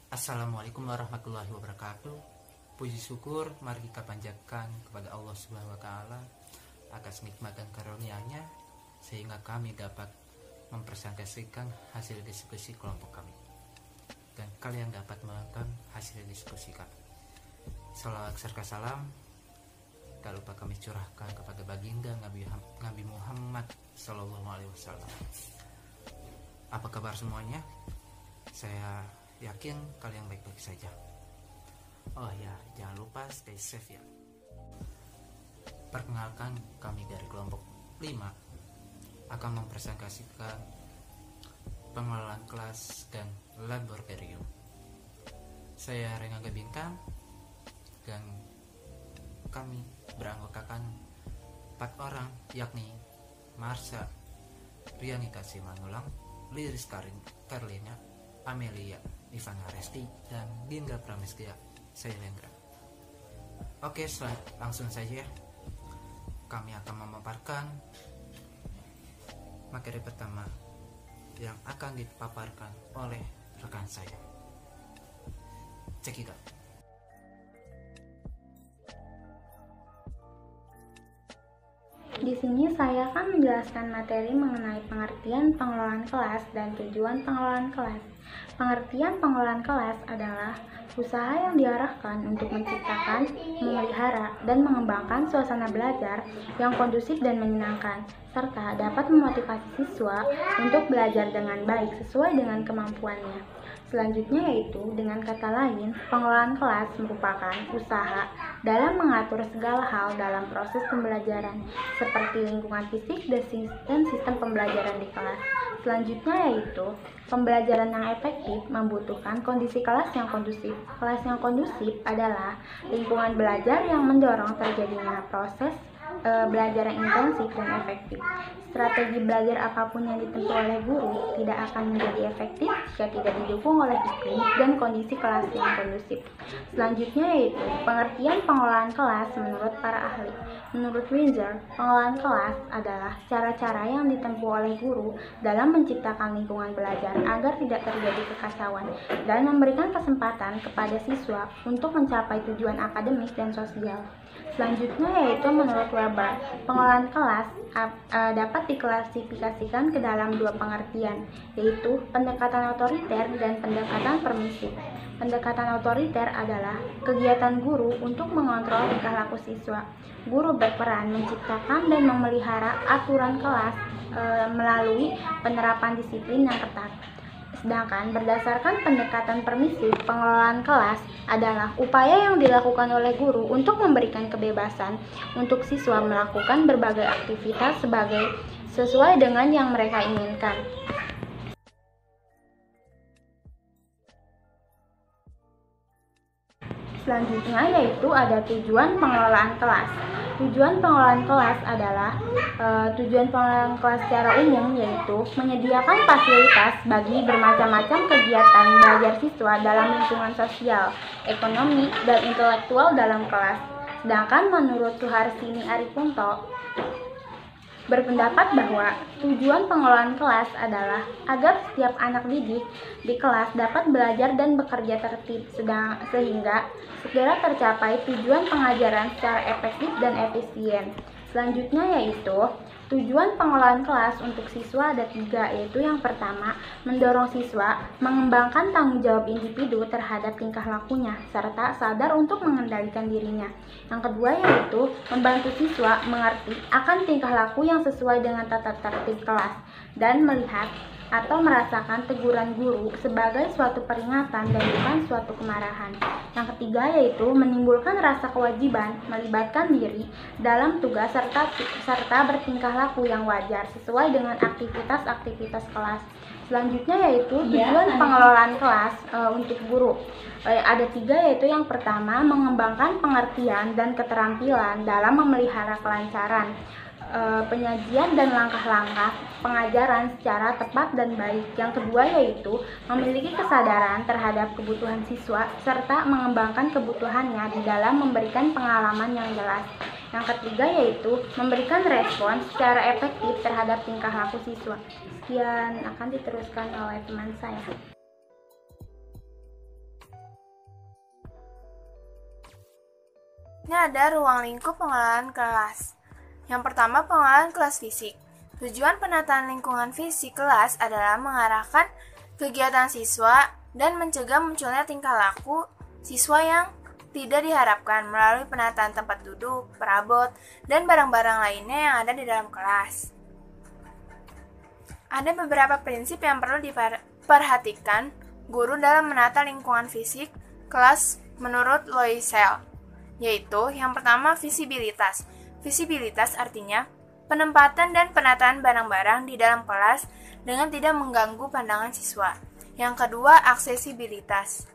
Assalamualaikum warahmatullahi wabarakatuh. Puji syukur mari kita panjatkan kepada Allah Subhanahu wa taala atas nikmat dan karunia-Nya sehingga kami dapat mempresentasikan hasil diskusi kelompok kami dan kalian dapat menonton hasil diskusi kami. Salawat serta salam tak lupa kami curahkan kepada baginda Nabi Muhammad Sallallahu Alaihi Wasallam. Apa kabar semuanya? Saya yakin kalian baik-baik saja. Oh ya, jangan lupa stay safe ya. Perkenalkan, kami dari kelompok 5 akan mempresentasikan pengelolaan kelas dan laboratorium. Saya Rengaga Bintang dan kami beranggotakan 4 orang, yakni Marsha Rianita Simanulang, Liris Karlina, Amelia Ivana Resti, dan Dinda Pramestia Sailendra. Oke, langsung saja kami akan memaparkan materi pertama yang akan dipaparkan oleh rekan saya. Check it out. Di sini saya akan menjelaskan materi mengenai pengertian pengelolaan kelas dan tujuan pengelolaan kelas. Pengertian pengelolaan kelas adalah usaha yang diarahkan untuk menciptakan, memelihara, dan mengembangkan suasana belajar yang kondusif dan menyenangkan, serta dapat memotivasi siswa untuk belajar dengan baik sesuai dengan kemampuannya. Selanjutnya yaitu, dengan kata lain, pengelolaan kelas merupakan usaha dalam mengatur segala hal dalam proses pembelajaran, seperti lingkungan fisik dan sistem pembelajaran di kelas. Selanjutnya yaitu, pembelajaran yang efektif membutuhkan kondisi kelas yang kondusif. Kelas yang kondusif adalah lingkungan belajar yang mendorong terjadinya proses belajar yang intensif dan efektif. Strategi belajar apapun yang ditempuh oleh guru tidak akan menjadi efektif jika tidak didukung oleh iklim dan kondisi kelas yang kondusif. Selanjutnya yaitu pengertian pengelolaan kelas menurut para ahli. Menurut Windsor, pengelolaan kelas adalah cara-cara yang ditempuh oleh guru dalam menciptakan lingkungan belajar agar tidak terjadi kekacauan dan memberikan kesempatan kepada siswa untuk mencapai tujuan akademis dan sosial. Selanjutnya yaitu menurut Weber, pengelolaan kelas dapat diklasifikasikan ke dalam 2 pengertian, yaitu pendekatan otoriter dan pendekatan permisif. Pendekatan otoriter adalah kegiatan guru untuk mengontrol tingkah laku siswa. Guru berperan menciptakan dan memelihara aturan kelas melalui penerapan disiplin yang ketat. Sedangkan berdasarkan pendekatan permisif, pengelolaan kelas adalah upaya yang dilakukan oleh guru untuk memberikan kebebasan untuk siswa melakukan berbagai aktivitas sesuai dengan yang mereka inginkan. Selanjutnya yaitu ada tujuan pengelolaan kelas. Tujuan pengelolaan kelas adalah tujuan pengelolaan kelas secara umum yaitu menyediakan fasilitas bagi bermacam-macam kegiatan belajar siswa dalam lingkungan sosial, ekonomi, dan intelektual dalam kelas. Sedangkan menurut Suharsini Aripunto berpendapat bahwa tujuan pengelolaan kelas adalah agar setiap anak didik di kelas dapat belajar dan bekerja tertib sehingga segera tercapai tujuan pengajaran secara efektif dan efisien. Selanjutnya yaitu tujuan pengelolaan kelas untuk siswa ada 3, yaitu yang pertama, mendorong siswa mengembangkan tanggung jawab individu terhadap tingkah lakunya, serta sadar untuk mengendalikan dirinya. Yang kedua yaitu membantu siswa mengerti akan tingkah laku yang sesuai dengan tata tertib kelas, dan melihat atau merasakan teguran guru sebagai suatu peringatan dan bukan suatu kemarahan. Yang ketiga yaitu menimbulkan rasa kewajiban melibatkan diri dalam tugas serta bertingkah laku yang wajar sesuai dengan aktivitas-aktivitas kelas. Selanjutnya yaitu tujuan pengelolaan kelas untuk guru. Ada 3 yaitu yang pertama mengembangkan pengertian dan keterampilan dalam memelihara kelancaran penyajian dan langkah-langkah pengajaran secara tepat dan baik. Yang kedua yaitu memiliki kesadaran terhadap kebutuhan siswa serta mengembangkan kebutuhannya di dalam memberikan pengalaman yang jelas. Yang ketiga yaitu memberikan respons secara efektif terhadap tingkah laku siswa. Sekian akan diteruskan oleh teman saya. Selanjutnya ada ruang lingkup pengelolaan kelas. Yang pertama, pengelolaan kelas fisik. Tujuan penataan lingkungan fisik kelas adalah mengarahkan kegiatan siswa dan mencegah munculnya tingkah laku siswa yang tidak diharapkan melalui penataan tempat duduk, perabot, dan barang-barang lainnya yang ada di dalam kelas. Ada beberapa prinsip yang perlu diperhatikan guru dalam menata lingkungan fisik kelas menurut Loisel, yaitu yang pertama visibilitas. Visibilitas artinya penempatan dan penataan barang-barang di dalam kelas dengan tidak mengganggu pandangan siswa. Yang kedua, aksesibilitas,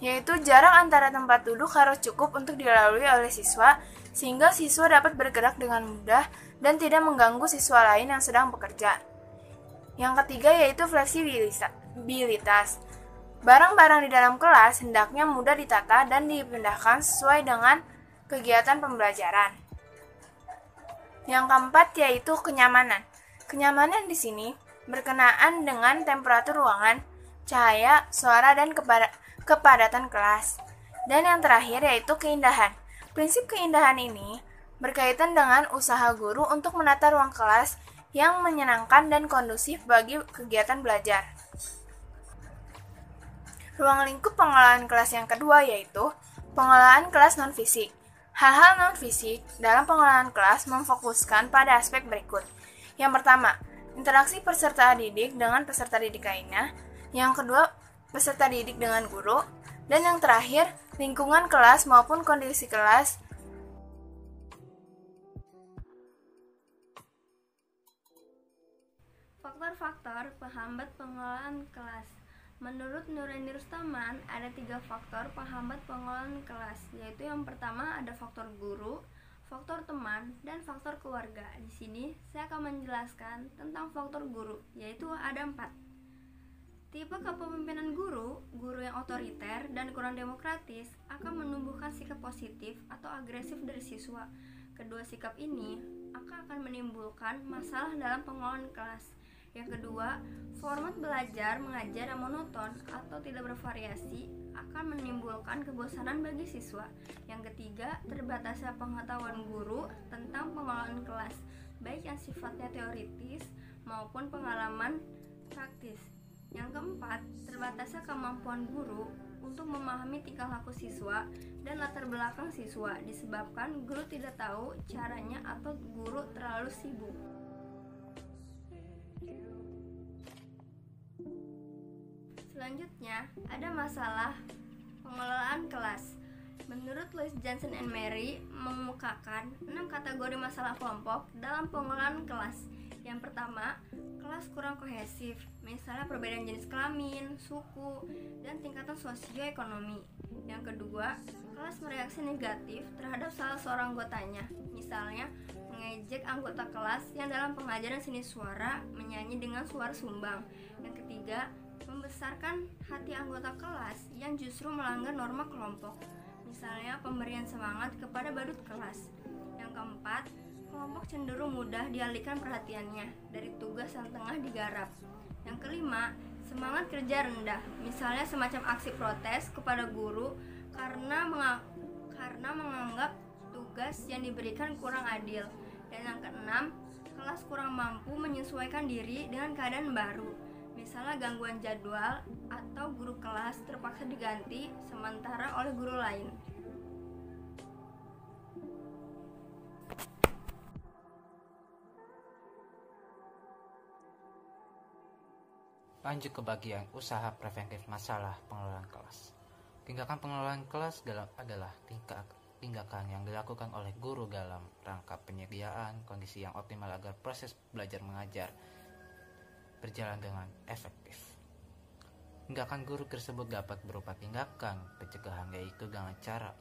yaitu jarak antara tempat duduk harus cukup untuk dilalui oleh siswa sehingga siswa dapat bergerak dengan mudah dan tidak mengganggu siswa lain yang sedang bekerja. Yang ketiga yaitu fleksibilitas. Barang-barang di dalam kelas hendaknya mudah ditata dan dipindahkan sesuai dengan kegiatan pembelajaran. Yang keempat yaitu kenyamanan. Kenyamanan di sini berkenaan dengan temperatur ruangan, cahaya, suara, dan kepadatan kelas. Dan yang terakhir yaitu keindahan. Prinsip keindahan ini berkaitan dengan usaha guru untuk menata ruang kelas yang menyenangkan dan kondusif bagi kegiatan belajar. Ruang lingkup pengelolaan kelas yang kedua yaitu pengelolaan kelas non-fisik. Hal-hal non-fisik dalam pengelolaan kelas memfokuskan pada aspek berikut. Yang pertama, interaksi peserta didik dengan peserta didik lainnya. Yang kedua, peserta didik dengan guru. Dan yang terakhir, lingkungan kelas maupun kondisi kelas. Faktor-faktor penghambat pengelolaan kelas. Menurut Nuraini Rustaman, ada 3 faktor penghambat pengelolaan kelas, yaitu yang pertama ada faktor guru, faktor teman, dan faktor keluarga. Di sini saya akan menjelaskan tentang faktor guru, yaitu ada 4. Tipe kepemimpinan guru yang otoriter dan kurang demokratis akan menumbuhkan sikap positif atau agresif dari siswa. Kedua sikap ini akan menimbulkan masalah dalam pengelolaan kelas. Yang kedua, format belajar mengajar yang monoton atau tidak bervariasi akan menimbulkan kebosanan bagi siswa. Yang ketiga, terbatasnya pengetahuan guru tentang pengelolaan kelas, baik yang sifatnya teoritis maupun pengalaman praktis. Yang keempat, terbatasnya kemampuan guru untuk memahami tingkah laku siswa dan latar belakang siswa disebabkan guru tidak tahu caranya atau guru terlalu sibuk. Selanjutnya, ada masalah pengelolaan kelas. Menurut Louis Johnson and Mary mengemukakan 6 kategori masalah kelompok dalam pengelolaan kelas. Yang pertama, kelas kurang kohesif, misalnya perbedaan jenis kelamin, suku, dan tingkatan sosioekonomi. Yang kedua, kelas mereaksi negatif terhadap salah seorang anggotanya, misalnya mengejek anggota kelas yang dalam pengajaran seni suara menyanyi dengan suara sumbang. Yang ketiga, membesarkan hati anggota kelas yang justru melanggar norma kelompok, misalnya pemberian semangat kepada badut kelas. Yang keempat, kelompok cenderung mudah dialihkan perhatiannya dari tugas yang tengah digarap. Yang kelima, semangat kerja rendah, misalnya semacam aksi protes kepada guru karena menganggap tugas yang diberikan kurang adil. Dan yang keenam, kelas kurang mampu menyesuaikan diri dengan keadaan baru, misalnya gangguan jadwal atau guru kelas terpaksa diganti sementara oleh guru lain. Lanjut ke bagian usaha preventif masalah pengelolaan kelas. Tindakan pengelolaan kelas adalah tindakan yang dilakukan oleh guru dalam rangka penyediaan kondisi yang optimal agar proses belajar mengajar berjalan dengan efektif. Tindakan guru tersebut dapat berupa tindakan pencegahan, yaitu dengan cara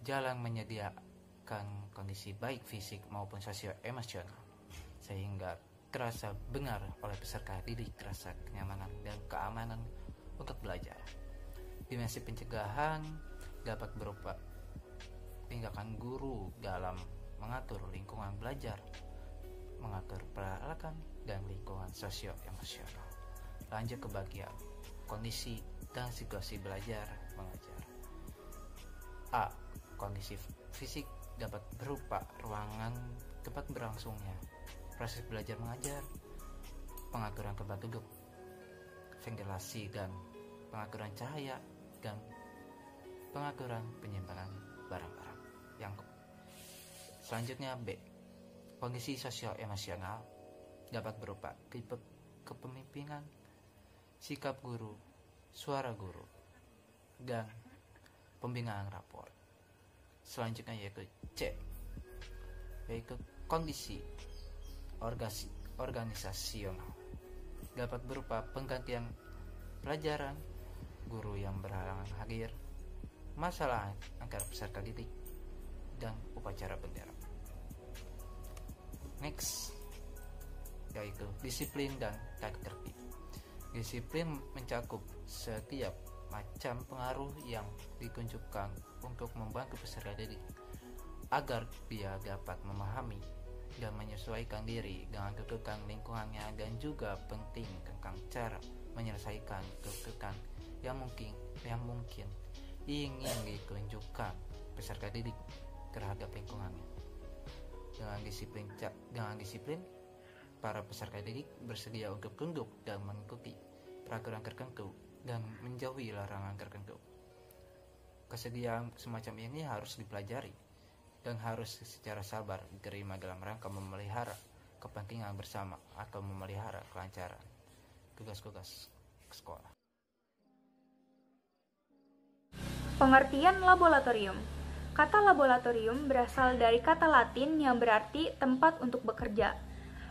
jalan menyediakan kondisi baik fisik maupun sosio-emosional sehingga terasa benar oleh peserta didik, terasa kenyamanan dan keamanan untuk belajar. Dimensi pencegahan dapat berupa tindakan guru dalam mengatur lingkungan belajar, mengatur peralatan dan lingkungan sosio-emosional. Lanjut ke bagian kondisi dan situasi belajar mengajar. A. Kondisi fisik dapat berupa ruangan tempat berlangsungnya proses belajar mengajar, pengaturan tempat duduk, ventilasi dan pengaturan cahaya, dan pengaturan penyimpanan barang-barang. Yang selanjutnya B. Kondisi sosial emosional dapat berupa kepemimpinan, sikap guru, suara guru, dan pembinaan rapor. Selanjutnya yaitu C, yaitu kondisi organisasional dapat berupa penggantian pelajaran, guru yang berhalangan hadir, masalah antar peserta didik, dan upacara bendera. Next, yaitu disiplin dan tata tertib. Disiplin mencakup setiap macam pengaruh yang ditunjukkan untuk membantu peserta didik agar dia dapat memahami dan menyesuaikan diri dengan tuntutan lingkungannya, dan juga penting tentang cara menyelesaikan tuntutan yang mungkin ingin ditunjukkan peserta didik terhadap lingkungannya. Dengan disiplin, para peserta didik bersedia untuk tunduk dan mengikuti peraturan tertentu dan menjauhi larangan tertentu. Kesediaan semacam ini harus dipelajari dan harus secara sabar diterima dalam rangka memelihara kepentingan bersama atau memelihara kelancaran tugas-tugas sekolah. Pengertian laboratorium. Kata laboratorium berasal dari kata Latin yang berarti tempat untuk bekerja.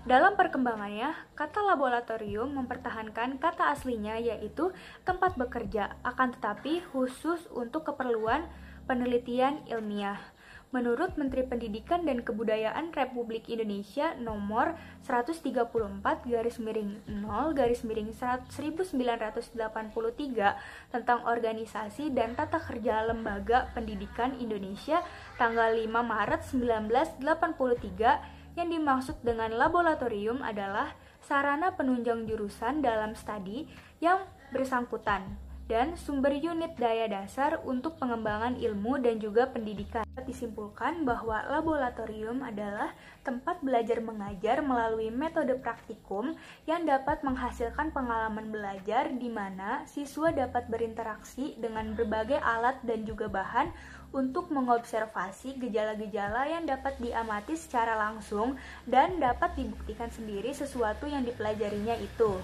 Dalam perkembangannya, kata laboratorium mempertahankan kata aslinya yaitu tempat bekerja, akan tetapi khusus untuk keperluan penelitian ilmiah. Menurut Menteri Pendidikan dan Kebudayaan Republik Indonesia nomor 130/0/1983 tentang organisasi dan tata kerja lembaga pendidikan Indonesia tanggal 5 Maret 1983, yang dimaksud dengan laboratorium adalah sarana penunjang jurusan dalam studi yang bersangkutan dan sumber unit daya dasar untuk pengembangan ilmu dan juga pendidikan. Disimpulkan bahwa laboratorium adalah tempat belajar mengajar melalui metode praktikum yang dapat menghasilkan pengalaman belajar di mana siswa dapat berinteraksi dengan berbagai alat dan juga bahan untuk mengobservasi gejala-gejala yang dapat diamati secara langsung dan dapat dibuktikan sendiri sesuatu yang dipelajarinya itu.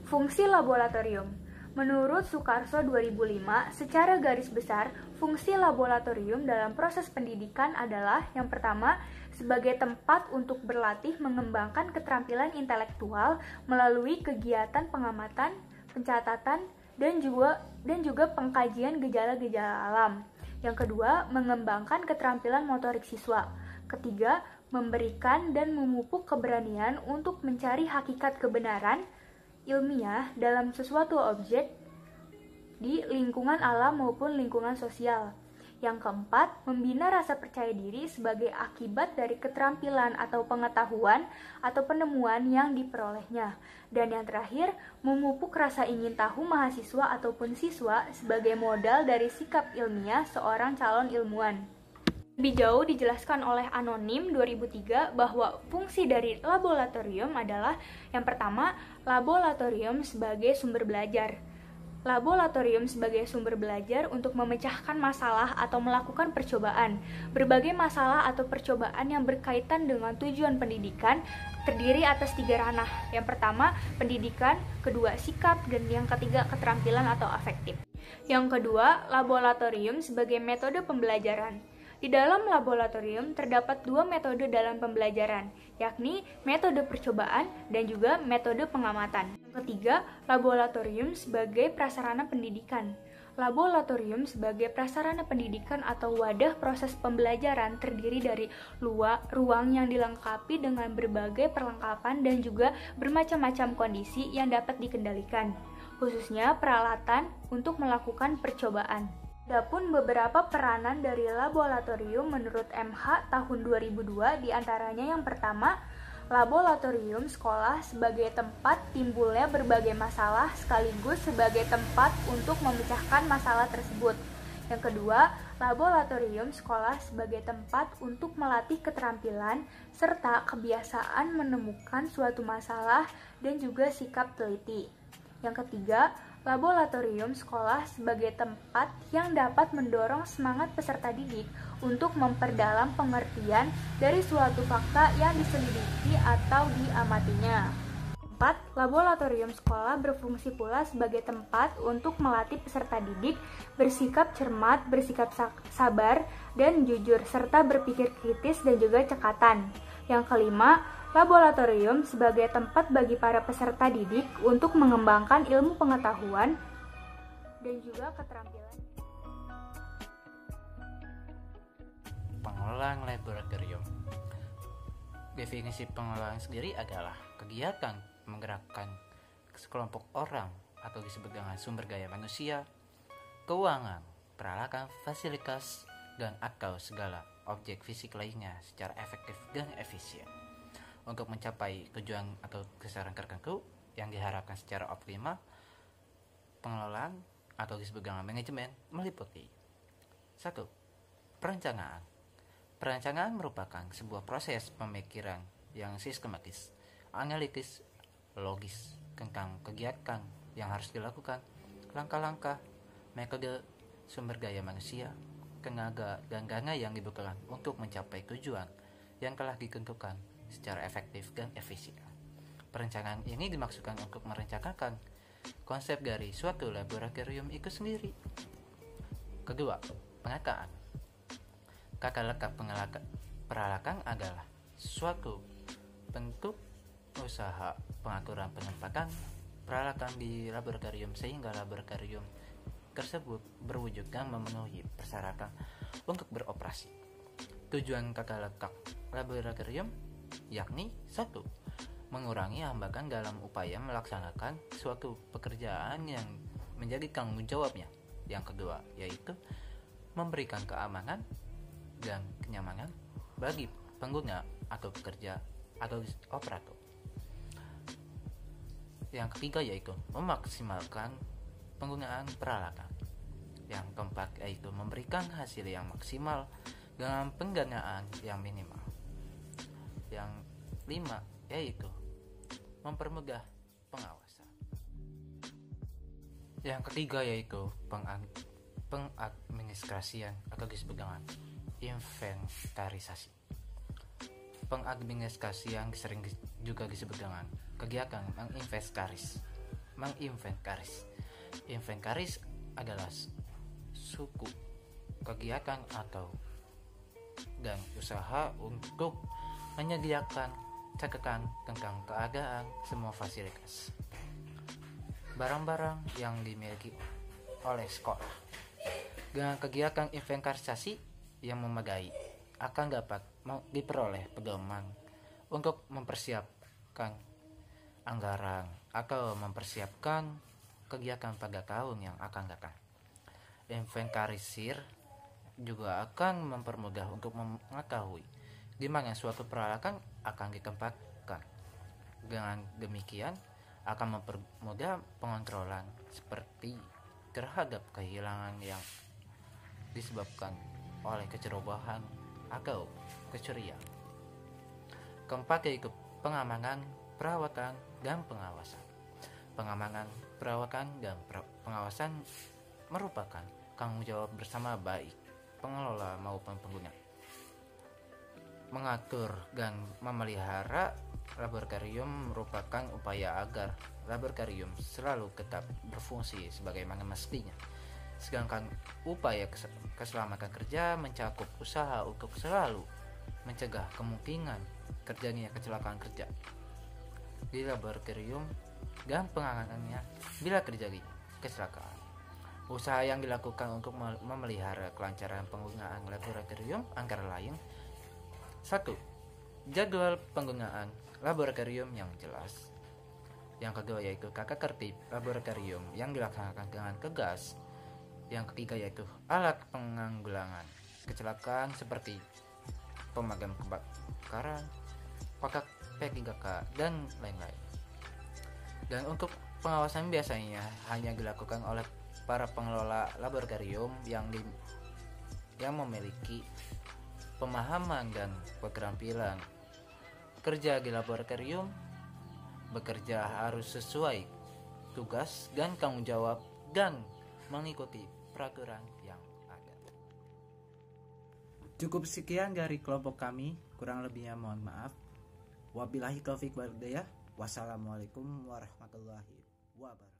Fungsi laboratorium. Menurut Sukarso 2005, secara garis besar, fungsi laboratorium dalam proses pendidikan adalah yang pertama, sebagai tempat untuk berlatih mengembangkan keterampilan intelektual melalui kegiatan pengamatan, pencatatan, dan juga pengkajian gejala-gejala alam. Yang kedua, mengembangkan keterampilan motorik siswa. Ketiga, memberikan dan memupuk keberanian untuk mencari hakikat kebenaran ilmiah dalam sesuatu objek di lingkungan alam maupun lingkungan sosial. Yang keempat, membina rasa percaya diri sebagai akibat dari keterampilan atau pengetahuan atau penemuan yang diperolehnya. Dan yang terakhir, memupuk rasa ingin tahu mahasiswa ataupun siswa sebagai modal dari sikap ilmiah seorang calon ilmuwan. Lebih jauh dijelaskan oleh Anonim 2003 bahwa fungsi dari laboratorium adalah yang pertama, laboratorium sebagai sumber belajar. Laboratorium sebagai sumber belajar untuk memecahkan masalah atau melakukan percobaan. Berbagai masalah atau percobaan yang berkaitan dengan tujuan pendidikan terdiri atas 3 ranah. Yang pertama, pendidikan, kedua, sikap, dan yang ketiga, keterampilan atau afektif. Yang kedua, laboratorium sebagai metode pembelajaran. Di dalam laboratorium terdapat 2 metode dalam pembelajaran, yakni metode percobaan dan juga metode pengamatan. Yang ketiga, laboratorium sebagai prasarana pendidikan. Laboratorium sebagai prasarana pendidikan atau wadah proses pembelajaran terdiri dari ruang yang dilengkapi dengan berbagai perlengkapan dan juga bermacam-macam kondisi yang dapat dikendalikan, khususnya peralatan untuk melakukan percobaan. Adapun beberapa peranan dari laboratorium menurut MH tahun 2002 diantaranya yang pertama, laboratorium sekolah sebagai tempat timbulnya berbagai masalah sekaligus sebagai tempat untuk memecahkan masalah tersebut. Yang kedua, laboratorium sekolah sebagai tempat untuk melatih keterampilan serta kebiasaan menemukan suatu masalah dan juga sikap teliti. Yang ketiga, laboratorium sekolah sebagai tempat yang dapat mendorong semangat peserta didik untuk memperdalam pengertian dari suatu fakta yang diselidiki atau diamatinya. 4. Laboratorium sekolah berfungsi pula sebagai tempat untuk melatih peserta didik bersikap cermat, bersikap sabar, dan jujur, serta berpikir kritis dan juga cekatan. Yang kelima, laboratorium sebagai tempat bagi para peserta didik untuk mengembangkan ilmu pengetahuan dan juga keterampilan. Pengelolaan laboratorium. Definisi pengelolaan sendiri adalah kegiatan menggerakkan sekelompok orang atau disebut dengan sumber daya manusia, keuangan, peralatan, fasilitas, dan atau segala objek fisik lainnya secara efektif dan efisien untuk mencapai tujuan atau sasaran tertentu yang diharapkan secara optimal. Pengelolaan atau disebut dengan manajemen meliputi 1. Perencanaan. Perencanaan merupakan sebuah proses pemikiran yang sistematis, analitis, logis tentang kegiatan yang harus dilakukan, langkah-langkah, metode, sumber daya manusia, tenaga, dan dana yang dibutuhkan untuk mencapai tujuan yang telah ditentukan secara efektif dan efisien. Perencanaan ini dimaksudkan untuk merencanakan konsep dari suatu laboratorium itu sendiri. Kedua, penataan. Kata lengkap peralatan adalah suatu bentuk usaha pengaturan penempatan peralatan di laboratorium sehingga laboratorium tersebut berwujud dan memenuhi persyaratan untuk beroperasi. Tujuan kata lengkap laboratorium yakni 1. Mengurangi hambatan dalam upaya melaksanakan suatu pekerjaan yang menjadi tanggung jawabnya. Yang kedua yaitu memberikan keamanan dan kenyamanan bagi pengguna atau pekerja atau operator. Yang ketiga yaitu memaksimalkan penggunaan peralatan. Yang keempat yaitu memberikan hasil yang maksimal dengan pendanaan yang minimal. Yang 5 yaitu mempermudah pengawasan. Yang ketiga yaitu pengadministrasian atau disebut dengan inventarisasi. Pengadministrasian sering juga disebut dengan kegiatan menginventaris. Inventaris adalah suku kegiatan atau dan usaha untuk menyediakan catatan tentang keadaan semua fasilitas barang-barang yang dimiliki oleh sekolah. Dengan kegiatan inventarisasi yang memadai akan dapat diperoleh pedoman untuk mempersiapkan anggaran atau mempersiapkan kegiatan pada tahun yang akan datang. Inventarisir juga akan mempermudah untuk mengetahui di mana suatu peralatan akan ditempatkan. Dengan demikian akan mempermudah pengontrolan seperti terhadap kehilangan yang disebabkan oleh kecerobohan atau kecurian. Keempat yaitu pengamanan, perawatan, dan pengawasan. Pengamanan, perawatan, dan pengawasan merupakan tanggung jawab bersama baik pengelola maupun pengguna. Mengatur dan memelihara laboratorium merupakan upaya agar laboratorium selalu tetap berfungsi sebagaimana mestinya. Sedangkan upaya keselamatan kerja mencakup usaha untuk selalu mencegah kemungkinan terjadinya kecelakaan kerja di laboratorium dan penanganannya bila terjadi kecelakaan. Usaha yang dilakukan untuk memelihara kelancaran penggunaan laboratorium antara lain 1. Jadwal penggunaan laboratorium yang jelas. Yang kedua yaitu tata tertib laboratorium yang dilaksanakan dengan tegas. Yang ketiga yaitu alat penanggulangan kecelakaan seperti pemadam kebakaran, kotak P3K, dan lain-lain. Dan untuk pengawasan biasanya hanya dilakukan oleh para pengelola laboratorium yang yang memiliki pemahaman dan keterampilan kerja di laboratorium. Bekerja harus sesuai tugas dan tanggung jawab dan mengikuti peraturan yang ada. Cukup sekian dari kelompok kami, kurang lebihnya mohon maaf. Wabillahi taufiq wal hidayah. Wassalamualaikum warahmatullahi wabarakatuh.